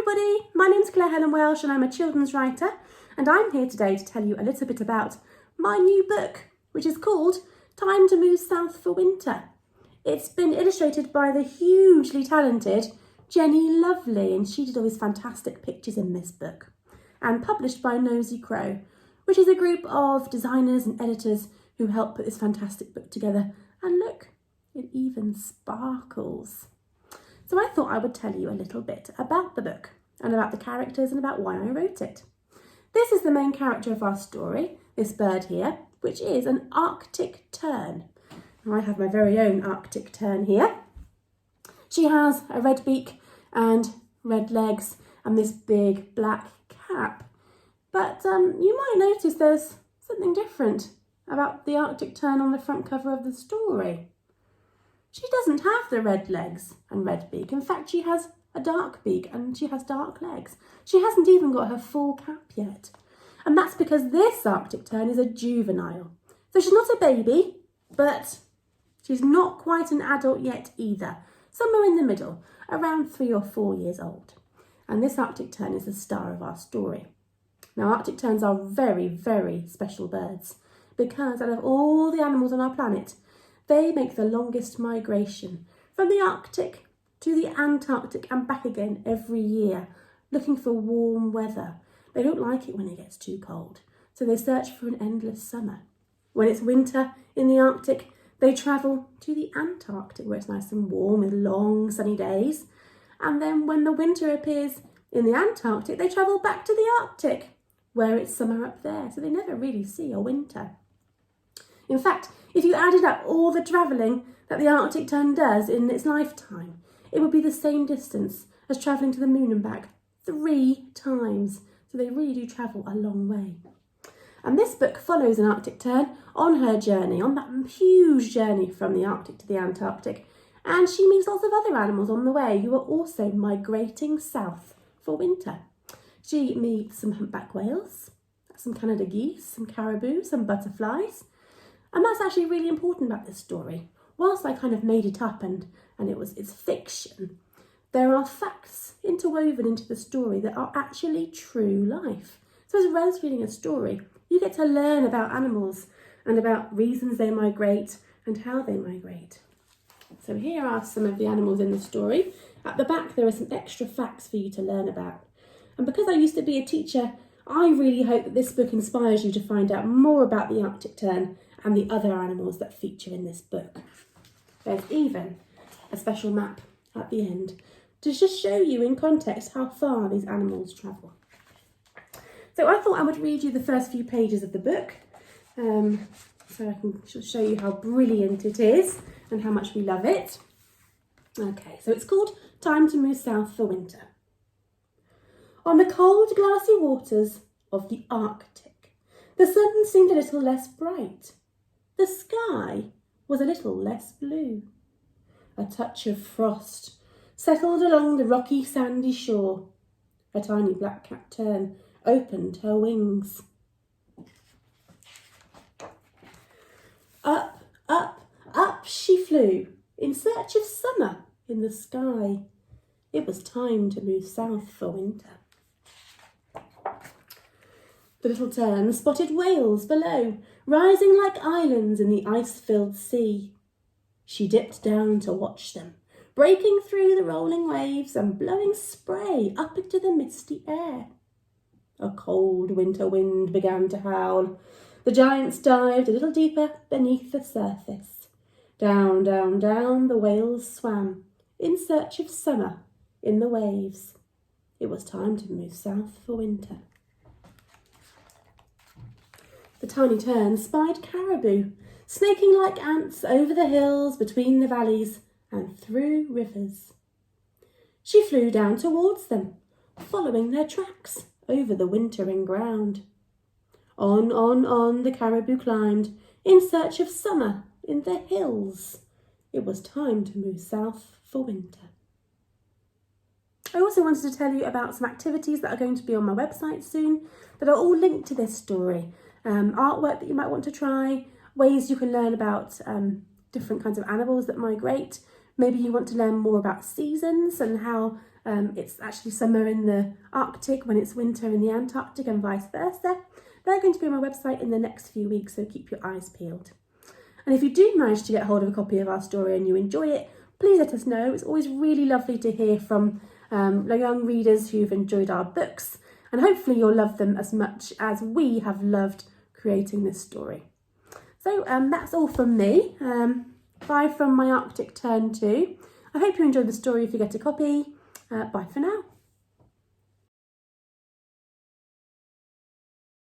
everybody, my name's Clare Helen Welsh and I'm a children's writer, and I'm here today to tell you a little bit about my new book, which is called Time to Move South for Winter. It's been illustrated by the hugely talented Lovlie, and she did all these fantastic pictures in this book, and published by Nosy, which is a group of designers and editors who helped put this fantastic book together. And look, it even sparkles. So I thought I would tell you a little bit about the book and about the characters and about why I wrote it. This is the main character of our story, this bird here, which is an Arctic tern. I have my very own Arctic tern here. She has a red beak and red legs and this big black cap. But you might notice there's something different about the Arctic tern on the front cover of the story. She doesn't have the red legs and red beak. In fact, she has a dark beak and she has dark legs. She hasn't even got her full cap yet. And that's because this Arctic tern is a juvenile. So she's not a baby, but she's not quite an adult yet either. Somewhere in the middle, around 3 or 4 years old. And this Arctic tern is the star of our story. Now, Arctic terns are very, very special birds because out of all the animals on our planet, they make the longest migration from the Arctic to the Antarctic and back again every year, looking for warm weather. They don't like it when it gets too cold, so they search for an endless summer. When it's winter in the Arctic, they travel to the Antarctic where it's nice and warm with long sunny days. And then when the winter appears in the Antarctic, they travel back to the Arctic where it's summer up there, so they never really see a winter. In fact, if you added up all the travelling that the Arctic tern does in its lifetime, it would be the same distance as travelling to the moon and back 3 times. So they really do travel a long way. And this book follows an Arctic tern on her journey, on that huge journey from the Arctic to the Antarctic. And she meets lots of other animals on the way who are also migrating south for winter. She meets some humpback whales, some Canada geese, some caribou, some butterflies. And that's actually really important about this story. Whilst I kind of made it up and it's fiction, there are facts interwoven into the story that are actually true life. So as well as reading a story, you get to learn about animals and about reasons they migrate and how they migrate. So here are some of the animals in the story. At the back there are some extra facts for you to learn about. And because I used to be a teacher, I really hope that this book inspires you to find out more about the Arctic tern and the other animals that feature in this book. There's even a special map at the end to just show you in context how far these animals travel. So I thought I would read you the first few pages of the book so I can show you how brilliant it is and how much we love it. Okay, so it's called Time to Move South for Winter. On the cold, glassy waters of the Arctic, the sun seemed a little less bright. The sky was a little less blue. A touch of frost settled along the rocky, sandy shore. A tiny black-capped tern opened her wings. Up, up, up she flew in search of summer in the sky. It was time to move south for winter. The little tern spotted whales below, rising like islands in the ice-filled sea. She dipped down to watch them, breaking through the rolling waves and blowing spray up into the misty air. A cold winter wind began to howl. The giants dived a little deeper beneath the surface. Down, down, down the whales swam, in search of summer in the waves. It was time to move south for winter. The tiny tern spied caribou, snaking like ants over the hills, between the valleys, and through rivers. She flew down towards them, following their tracks over the wintering ground. On the caribou climbed, in search of summer in the hills. It was time to move south for winter. I also wanted to tell you about some activities that are going to be on my website soon that are all linked to this story. Artwork that you might want to try, ways you can learn about different kinds of animals that migrate. Maybe you want to learn more about seasons and how It's actually summer in the Arctic when it's winter in the Antarctic and vice versa. They're going to be on my website in the next few weeks, so keep your eyes peeled. And if you do manage to get hold of a copy of our story and you enjoy it, please let us know. It's always really lovely to hear from young readers who've enjoyed our books, and hopefully you'll love them as much as we have loved creating this story. So that's all from me. Bye from my Arctic turn too. I hope you enjoyed the story if you get a copy. Bye for now.